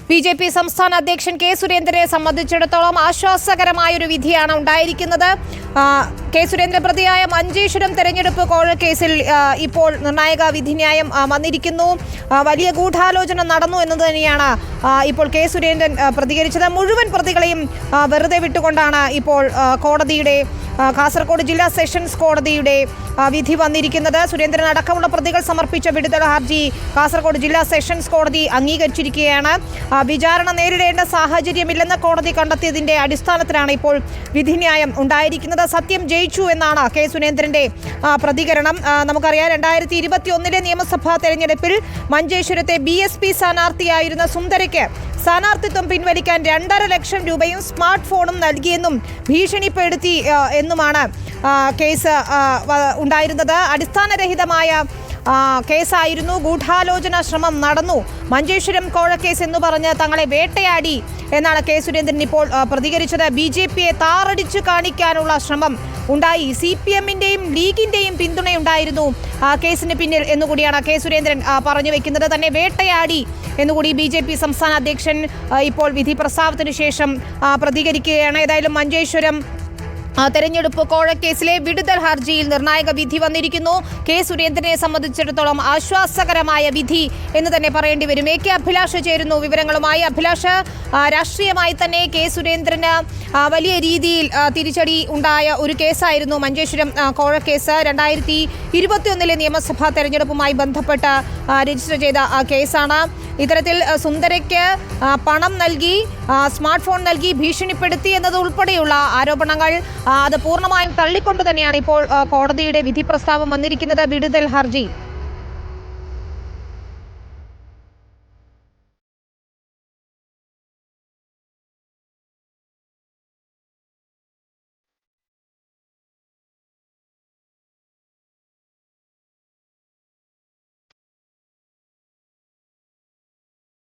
BJP. സംസ്ഥാന അധ്യക്ഷൻ K സുരേന്ദ്രനെ സംബന്ധിച്ചിടത്തോളം ആശ്വാസകരമായൊരു വിധിയാണ് ഉണ്ടായിരിക്കുന്നത്. കെ സുരേന്ദ്രൻ പ്രതിയായ മഞ്ചേശ്വരം തെരഞ്ഞെടുപ്പ് കോഴക്കേസിൽ ഇപ്പോൾ നിർണായക വിധിന്യായം വന്നിരിക്കുന്നു. വലിയ ഗൂഢാലോചന നടന്നു എന്ന് തന്നെയാണ് ഇപ്പോൾ കെ സുരേന്ദ്രൻ പ്രതികരിച്ചത്. മുഴുവൻ പ്രതികളെയും വെറുതെ വിട്ടുകൊണ്ടാണ് ഇപ്പോൾ കോടതിയുടെ കാസർഗോഡ് ജില്ലാ സെഷൻസ് കോടതിയുടെ വിധി വന്നിരിക്കുന്നത്. സുരേന്ദ്രൻ അടക്കമുള്ള പ്രതികൾ സമർപ്പിച്ച വിടുതൽ ഹർജി കാസർഗോഡ് ജില്ലാ സെഷൻസ് കോടതി അംഗീകരിച്ചിരിക്കുകയാണ്. വിചാരണ നേരിടേണ്ട സാഹചര്യമില്ലെന്ന് കോടതി കണ്ടെത്തിയതിന്റെ അടിസ്ഥാനത്തിലാണ് ഇപ്പോൾ വിധിന്യായം ഉണ്ടായിരിക്കുന്നത്. സത്യം ജയിച്ചു എന്നാണ് കെ സുരേന്ദ്രന്റെ പ്രതികരണം. നമുക്കറിയാം 2021 നിയമസഭാ തെരഞ്ഞെടുപ്പിൽ മഞ്ചേശ്വരത്തെ BSP സ്ഥാനാർത്ഥിയായിരുന്ന സുന്ദരയ്ക്ക് സ്ഥാനാർത്ഥിത്വം പിൻവലിക്കാൻ 2.5 ലക്ഷം രൂപയും സ്മാർട്ട് ഫോണും നൽകിയെന്നും ഭീഷണിപ്പെടുത്തി എന്നുമാണ് കേസ് ഉണ്ടായിരുന്നത്. അടിസ്ഥാനരഹിതമായ കേസായിരുന്നു. ഗൂഢാലോചന ശ്രമം നടന്നു, മഞ്ചേശ്വരം കോഴക്കേസ് എന്ന് പറഞ്ഞ് തങ്ങളെ വേട്ടയാടി എന്നാണ് കെ സുരേന്ദ്രൻ ഇപ്പോൾ പ്രതികരിച്ചത്. BJPയെ താറടിച്ചു കാണിക്കാനുള്ള ശ്രമം ഉണ്ടായി. CPMന്റെയും ലീഗിന്റെയും പിന്തുണയുണ്ടായിരുന്നു കേസിന് പിന്നിൽ എന്നുകൂടിയാണ് കെ സുരേന്ദ്രൻ പറഞ്ഞു വെക്കുന്നത്. തന്നെ വേട്ടയാടി എന്നുകൂടി BJP സംസ്ഥാന അധ്യക്ഷൻ ഇപ്പോൾ വിധി പ്രസ്താവത്തിന് ശേഷം പ്രതികരിക്കുകയാണ്. ഏതായാലും മഞ്ചേശ്വരം തെരഞ്ഞെടുപ്പ് കോഴക്കേസിലെ വിടുതൽ ഹർജിയിൽ നിർണായക വിധി വന്നിരിക്കുന്നു. കെ സുരേന്ദ്രനെ സംബന്ധിച്ചിടത്തോളം ആശ്വാസകരമായ വിധി എന്ന് തന്നെ പറയേണ്ടി വരും. AK അഭിലാഷ് ചേരുന്നു വിവരങ്ങളുമായി. അഭിലാഷ്, രാഷ്ട്രീയമായി തന്നെ കെ സുരേന്ദ്രന് വലിയ രീതിയിൽ തിരിച്ചടി ഉണ്ടായ ഒരു കേസായിരുന്നു മഞ്ചേശ്വരം കോഴക്കേസ്. 2021 നിയമസഭാ തെരഞ്ഞെടുപ്പുമായി ബന്ധപ്പെട്ട് രജിസ്റ്റർ ചെയ്ത കേസാണ്. ഇത്തരത്തിൽ സുന്ദരയ്ക്ക് പണം നൽകി, സ്മാർട്ട് ഫോൺ നൽകി ഭീഷണിപ്പെടുത്തി എന്നത് ഉൾപ്പെടെയുള്ള ആരോപണങ്ങൾ അത് പൂർണ്ണമായും തള്ളിക്കൊണ്ട് തന്നെയാണ് ഇപ്പോൾ കോടതിയുടെ വിധി പ്രസ്താവം വന്നിരിക്കുന്നത്. വിടുതൽ ഹർജി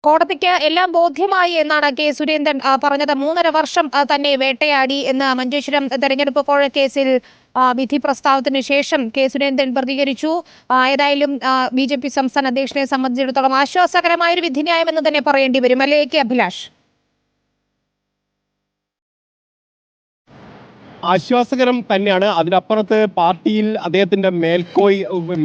കോടതിക്ക് എല്ലാം ബോധ്യമായി എന്നാണ് കെ സുരേന്ദ്രൻ പറഞ്ഞത്. 3.5 വർഷം തന്നെ വേട്ടയാടി എന്ന് മഞ്ചേശ്വരം തെരഞ്ഞെടുപ്പ് കോഴക്കേസിൽ വിധി പ്രസ്താവത്തിന് ശേഷം കെ സുരേന്ദ്രൻ പ്രതികരിച്ചു. ഏതായാലും BJP സംസ്ഥാന അധ്യക്ഷനെ സംബന്ധിച്ചിടത്തോളം ആശ്വാസകരമായൊരു വിധിന്യായം എന്ന് തന്നെ പറയേണ്ടി വരും, അല്ലേ AK അഭിലാഷ്? ആശ്വാസകരം തന്നെയാണ്. അതിനപ്പുറത്ത് പാർട്ടിയിൽ അദ്ദേഹത്തിൻ്റെ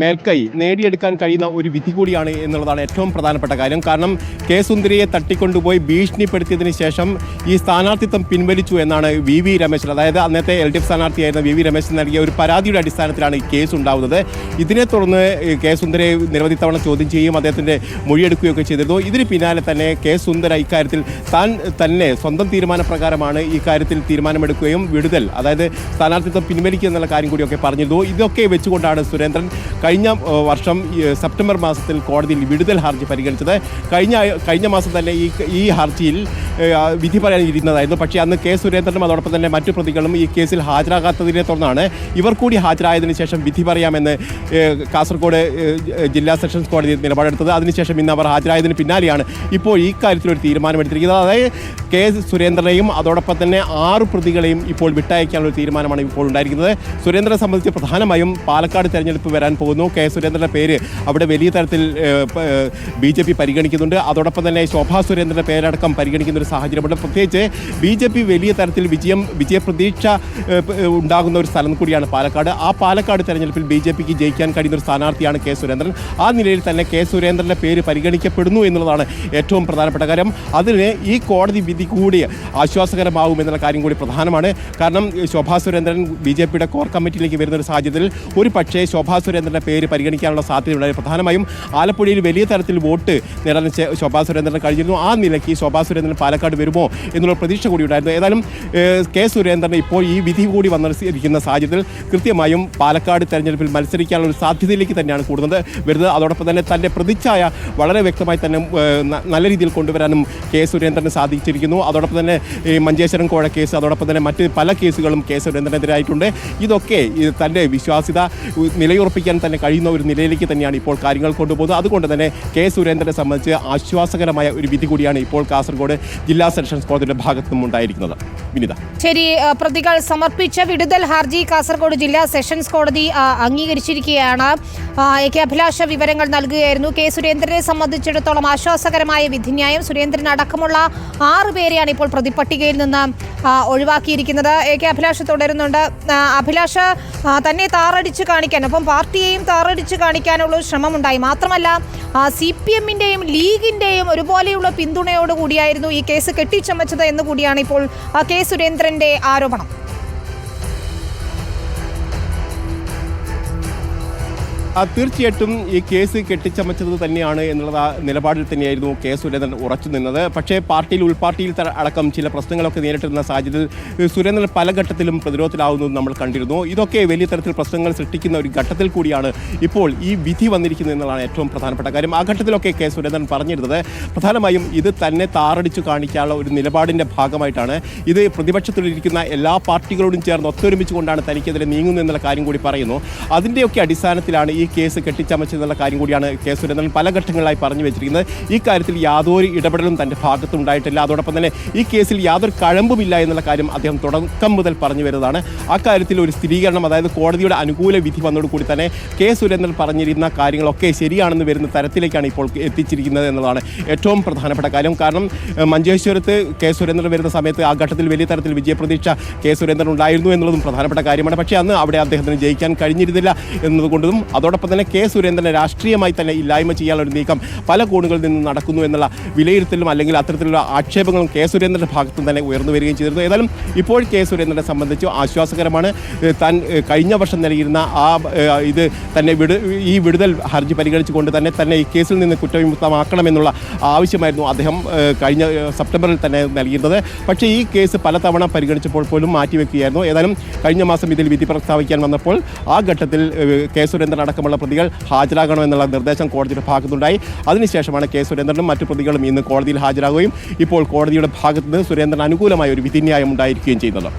മേൽക്കൈ നേടിയെടുക്കാൻ കഴിയുന്ന ഒരു വിധി കൂടിയാണ് എന്നുള്ളതാണ് ഏറ്റവും പ്രധാനപ്പെട്ട കാര്യം. കാരണം കെ സുന്ദരിയെ തട്ടിക്കൊണ്ടുപോയി ഭീഷണിപ്പെടുത്തിയതിന് ശേഷം ഈ സ്ഥാനാർത്ഥിത്വം പിൻവലിച്ചു എന്നാണ് VV രമേശൻ, അതായത് അന്നത്തെ LDF സ്ഥാനാർത്ഥിയായിരുന്ന VV രമേശൻ നൽകിയ ഒരു പരാതിയുടെ അടിസ്ഥാനത്തിലാണ് ഈ കേസ് ഉണ്ടാവുന്നത്. ഇതിനെ തുടർന്ന് കെ സുന്ദരയെ നിരവധി തവണ ചോദ്യം ചെയ്യുകയും അദ്ദേഹത്തിൻ്റെ മൊഴിയെടുക്കുകയൊക്കെ ചെയ്തിരുന്നു. ഇതിന് പിന്നാലെ തന്നെ കെ സുന്ദര ഇക്കാര്യത്തിൽ താൻ തന്നെ സ്വന്തം തീരുമാനപ്രകാരമാണ് ഈ കാര്യത്തിൽ തീരുമാനമെടുക്കുകയും വിടുതൽ, അതായത് സ്ഥാനാർത്ഥിത്വം പിൻവലിക്കുക എന്നുള്ള കാര്യം കൂടിയൊക്കെ പറഞ്ഞിരുന്നു. ഇതൊക്കെ വെച്ചുകൊണ്ടാണ് സുരേന്ദ്രൻ കഴിഞ്ഞ വർഷം സെപ്റ്റംബർ മാസത്തിൽ കോടതിയിൽ വിടുതൽ ഹർജി പരിഗണിച്ചത്. കഴിഞ്ഞ മാസം തന്നെ ഈ ഹർജിയിൽ വിധി പറയാനിരുന്നതായിരുന്നു. പക്ഷേ അന്ന് കെ സുരേന്ദ്രനും അതോടൊപ്പം തന്നെ മറ്റു പ്രതികളും ഈ കേസിൽ ഹാജരാകാത്തതിനെ തുടർന്നാണ് ഇവർ കൂടി ഹാജരായതിനു ശേഷം വിധി പറയാമെന്ന് കാസർഗോഡ് ജില്ലാ സെഷൻസ് കോടതി നിലപാടെടുത്തത്. അതിനുശേഷം ഇന്ന് അവർ ഹാജരായതിന് പിന്നാലെയാണ് ഇപ്പോൾ ഈ കാര്യത്തിലൊരു തീരുമാനമെടുത്തിരിക്കുന്നത്. അതായത് കെ സുരേന്ദ്രനെയും അതോടൊപ്പം തന്നെ 6 പ്രതികളെയും ഇപ്പോൾ വിട്ടയക്കാനുള്ള ഒരു തീരുമാനമാണ് ഇപ്പോൾ ഉണ്ടായിരിക്കുന്നത്. സുരേന്ദ്രനെ സംബന്ധിച്ച് പ്രധാനമായും പാലക്കാട് തെരഞ്ഞെടുപ്പ് വരാൻ പോകുന്നു. കെ സുരേന്ദ്രൻ്റെ പേര് അവിടെ വലിയ തരത്തിൽ BJP പരിഗണിക്കുന്നുണ്ട്. അതോടൊപ്പം തന്നെ ശോഭാ സുരേന്ദ്രൻ്റെ പേരടക്കം പരിഗണിക്കുന്ന ഒരു സാഹചര്യമുണ്ട്. പ്രത്യേകിച്ച് BJP വലിയ തരത്തിൽ വിജയപ്രതീക്ഷ ഉണ്ടാകുന്ന ഒരു സ്ഥലം കൂടിയാണ് പാലക്കാട്. ആ പാലക്കാട് തെരഞ്ഞെടുപ്പിൽ BJPക്ക് ജയിക്കാൻ കഴിയുന്ന ഒരു സ്ഥാനാർത്ഥിയാണ് കെ സുരേന്ദ്രൻ. ആ നിലയിൽ തന്നെ കെ സുരേന്ദ്രൻ്റെ പേര് പരിഗണിക്കപ്പെടുന്നു എന്നുള്ളതാണ് ഏറ്റവും പ്രധാനപ്പെട്ട കാര്യം. അതിന് ഈ കോടതി വിധി കൂടി ആശ്വാസകരമാകും എന്നുള്ള കാര്യം കൂടി പ്രധാനമാണ്. കാരണം ശോഭാ സുരേന്ദ്രൻ BJPയുടെ കോർ കമ്മിറ്റിയിലേക്ക് വരുന്ന ഒരു സാഹചര്യത്തിൽ ഒരു പക്ഷേ ശോഭാ സുരേന്ദ്രൻ്റെ പേര് പരിഗണിക്കാനുള്ള സാധ്യതയുണ്ടായിരുന്നു. പ്രധാനമായും ആലപ്പുഴയിൽ വലിയ തരത്തിൽ വോട്ട് നേടാൻ ശോഭാ സുരേന്ദ്രൻ കഴിഞ്ഞിരുന്നു. ആ നിലയ്ക്ക് ശോഭാ സുരേന്ദ്രൻ പാലക്കാട് വരുമോ എന്നുള്ള പ്രതീക്ഷ കൂടി ഉണ്ടായിരുന്നു. ഏതായാലും കെ സുരേന്ദ്രൻ ഇപ്പോൾ ഈ വിധി കൂടി വന്നിരിക്കുന്ന സാഹചര്യത്തിൽ കൃത്യമായും പാലക്കാട് തെരഞ്ഞെടുപ്പിൽ മത്സരിക്കാനുള്ള ഒരു സാധ്യതയിലേക്ക് തന്നെയാണ് വരുന്നത്. അതോടൊപ്പം തന്നെ തൻ്റെ പ്രതിച്ഛായ വളരെ വ്യക്തമായി തന്നെ നല്ല രീതിയിൽ കൊണ്ടുവരാനും കെ സുരേന്ദ്രന് സാധിച്ചിരിക്കുന്നു. അതോടൊപ്പം തന്നെ മഞ്ചേശ്വരം കോഴ കേസ്, അതോടൊപ്പം തന്നെ മറ്റ് പല കേസുകളും കെ സുരേന്ദ്രനെതിരായിട്ടുണ്ട്. ഇതൊക്കെ തൻ്റെ വിശ്വാസ്യത നിലയുറപ്പിക്കാൻ തന്നെ കഴിയുന്ന ഒരു നിലയിലേക്ക് തന്നെയാണ് ഇപ്പോൾ കാര്യങ്ങൾ കൊണ്ടുപോകുന്നത്. അതുകൊണ്ട് തന്നെ കെ സുരേന്ദ്രനെ സംബന്ധിച്ച് ആശ്വാസകരമായ ഒരു വിധി കൂടിയാണ് ഇപ്പോൾ കാസർഗോഡ് ജില്ലാ സെഷൻസ് കോടതിയുടെ ഭാഗത്തും ഉണ്ടായിരിക്കുന്നത്. വിനിത, ശരി, പ്രതികൾ സമർപ്പിച്ച വിടുതൽ ഹർജി കാസർഗോഡ് ജില്ലാ സെഷൻസ് കോടതി അംഗീകരിച്ചിരിക്കുകയാണ്. AK അഭിലാഷ വിവരങ്ങൾ നൽകുകയായിരുന്നു. കെ സുരേന്ദ്രനെ സംബന്ധിച്ചിടത്തോളം ആശ്വാസകരമായ വിധിന്യായം. സുരേന്ദ്രൻ അടക്കമുള്ള 6 പേരെയാണ് ഇപ്പോൾ പ്രതിപട്ടികയിൽ നിന്ന് ഒഴിവാക്കിയിരിക്കുന്നത്. AK അഭിലാഷ് തുടരുന്നുണ്ട്. അഭിലാഷ് തന്നെ താറടിച്ച് കാണിക്കാൻ, ഒപ്പം പാർട്ടിയെയും താറടിച്ച് കാണിക്കാനുള്ള ശ്രമമുണ്ടായി. മാത്രമല്ല CPM-ന്റെയും ലീഗിന്റെയും ഒരുപോലെയുള്ള പിന്തുണയോടുകൂടിയായിരുന്നു ഈ കേസ് കെട്ടിച്ചമച്ചത് എന്നുകൂടിയാണ് ഇപ്പോൾ കെ സുരേന്ദ്രന്റെ ആരോപണം. തീർച്ചയായിട്ടും ഈ കേസ് കെട്ടിച്ചമച്ചത് തന്നെയാണ് എന്നുള്ള നിലപാടിൽ തന്നെയായിരുന്നു കെ സുരേന്ദ്രൻ ഉറച്ചു നിന്നത്. പക്ഷേ പാർട്ടിയിൽ ഉൾപാർട്ടിയിൽ അടക്കം ചില പ്രശ്നങ്ങളൊക്കെ നേരിട്ടിരുന്ന സാഹചര്യത്തിൽ സുരേന്ദ്രൻ പല ഘട്ടത്തിലും പ്രതിരോധത്തിലാവുന്നത് നമ്മൾ കണ്ടിരുന്നു. ഇതൊക്കെ വലിയ തരത്തിൽ പ്രശ്നങ്ങൾ സൃഷ്ടിക്കുന്ന ഒരു ഘട്ടത്തിൽ കൂടിയാണ് ഇപ്പോൾ ഈ വിധി വന്നിരിക്കുന്നത് എന്നുള്ളതാണ് ഏറ്റവും പ്രധാനപ്പെട്ട കാര്യം. ആ ഘട്ടത്തിലൊക്കെ കെ സുരേന്ദ്രൻ പറഞ്ഞിരുന്നത് പ്രധാനമായും ഇത് തന്നെ താറടിച്ചു കാണിക്കാനുള്ള ഒരു നിലപാടിൻ്റെ ഭാഗമായിട്ടാണ്. ഇത് പ്രതിപക്ഷത്തിലിരിക്കുന്ന എല്ലാ പാർട്ടികളോടും ചേർന്ന് ഒത്തൊരുമിച്ചുകൊണ്ടാണ് തനിക്കെതിരെ നീങ്ങുന്നത് എന്നുള്ള കാര്യം കൂടി പറയുന്നു. അതിൻ്റെയൊക്കെ അടിസ്ഥാനത്തിലാണ് ഈ കേസ് കെട്ടിച്ചമച്ചെന്നുള്ള കാര്യം കൂടിയാണ് കെ സുരേന്ദ്രൻ പല ഘട്ടങ്ങളിലായി പറഞ്ഞു വെച്ചിരിക്കുന്നത്. ഈ കാര്യത്തിൽ യാതൊരു ഇടപെടലും തൻ്റെ ഭാഗത്തുണ്ടായിട്ടില്ല. അതോടൊപ്പം തന്നെ ഈ കേസിൽ യാതൊരു കഴമ്പുമില്ല എന്നുള്ള കാര്യം അദ്ദേഹം തുടക്കം മുതൽ പറഞ്ഞു വരുന്നതാണ്. ആ കാര്യത്തിൽ ഒരു സ്ഥിരീകരണം, അതായത് കോടതിയുടെ അനുകൂല വിധി വന്നതോടുകൂടി തന്നെ കെ സുരേന്ദ്രൻ പറഞ്ഞിരുന്ന കാര്യങ്ങളൊക്കെ ശരിയാണെന്ന് വരുന്ന തരത്തിലേക്കാണ് ഇപ്പോൾ എത്തിച്ചിരിക്കുന്നത് എന്നതാണ് ഏറ്റവും പ്രധാനപ്പെട്ട കാര്യം. കാരണം മഞ്ചേശ്വരത്ത് കെ സുരേന്ദ്രൻ വരുന്ന സമയത്ത് ആ ഘട്ടത്തിൽ വലിയ തരത്തിൽ വിജയപ്രതീക്ഷ കെ സുരേന്ദ്രൻ ഉണ്ടായിരുന്നു എന്നുള്ളതും പ്രധാനപ്പെട്ട കാര്യമാണ്. പക്ഷേ അന്ന് അവിടെ അദ്ദേഹത്തിന് ജയിക്കാൻ കഴിഞ്ഞിരുന്നില്ല എന്നതുകൊണ്ടും അതോടൊപ്പം തന്നെ കെ സുരേന്ദ്രനെ രാഷ്ട്രീയമായി തന്നെ ഇല്ലായ്മ ചെയ്യാനുള്ള ഒരു നീക്കം പല കോണുകളിൽ നിന്ന് നടക്കുന്നു എന്നുള്ള വിലയിരുത്തലും അല്ലെങ്കിൽ അത്തരത്തിലുള്ള ആക്ഷേപങ്ങളും കെ സുരേന്ദ്രൻ്റെ ഭാഗത്തും തന്നെ ഉയർന്നു വരികയും ചെയ്തിരുന്നു. ഏതായാലും ഇപ്പോൾ കെ സുരേന്ദ്രനെ സംബന്ധിച്ച് ആശ്വാസകരമാണ്. താൻ കഴിഞ്ഞ വർഷം നൽകിയിരുന്ന ഇത് തന്നെ ഈ വിടുതൽ ഹർജി പരിഗണിച്ചുകൊണ്ട് തന്നെ ഈ കേസിൽ നിന്ന് കുറ്റവിമുക്തമാക്കണമെന്നുള്ള ആവശ്യമായിരുന്നു അദ്ദേഹം കഴിഞ്ഞ സെപ്റ്റംബറിൽ തന്നെ നൽകിയിരുന്നത്. പക്ഷേ ഈ കേസ് പലതവണ പരിഗണിച്ചപ്പോൾ പോലും മാറ്റിവെക്കുകയായിരുന്നു. ഏതായാലും കഴിഞ്ഞ മാസം ഇതിൽ വിധി പ്രസ്താവിക്കാൻ വന്നപ്പോൾ ആ ഘട്ടത്തിൽ കെ സുരേന്ദ്രൻ അടക്കമുള്ള പ്രതികൾ ഹാജരാകണമെന്നുള്ള നിർദ്ദേശം കോടതിയുടെ ഭാഗത്തുണ്ടായി. അതിനുശേഷമാണ് കെ സുരേന്ദ്രനും മറ്റു പ്രതികളും ഇന്ന് കോടതിയിൽ ഹാജരാകുകയും ഇപ്പോൾ കോടതിയുടെ ഭാഗത്തുനിന്ന് സുരേന്ദ്രൻ അനുകൂലമായ ഒരു വിധിന്യായം ഉണ്ടായിരിക്കുകയും ചെയ്യുന്നത്.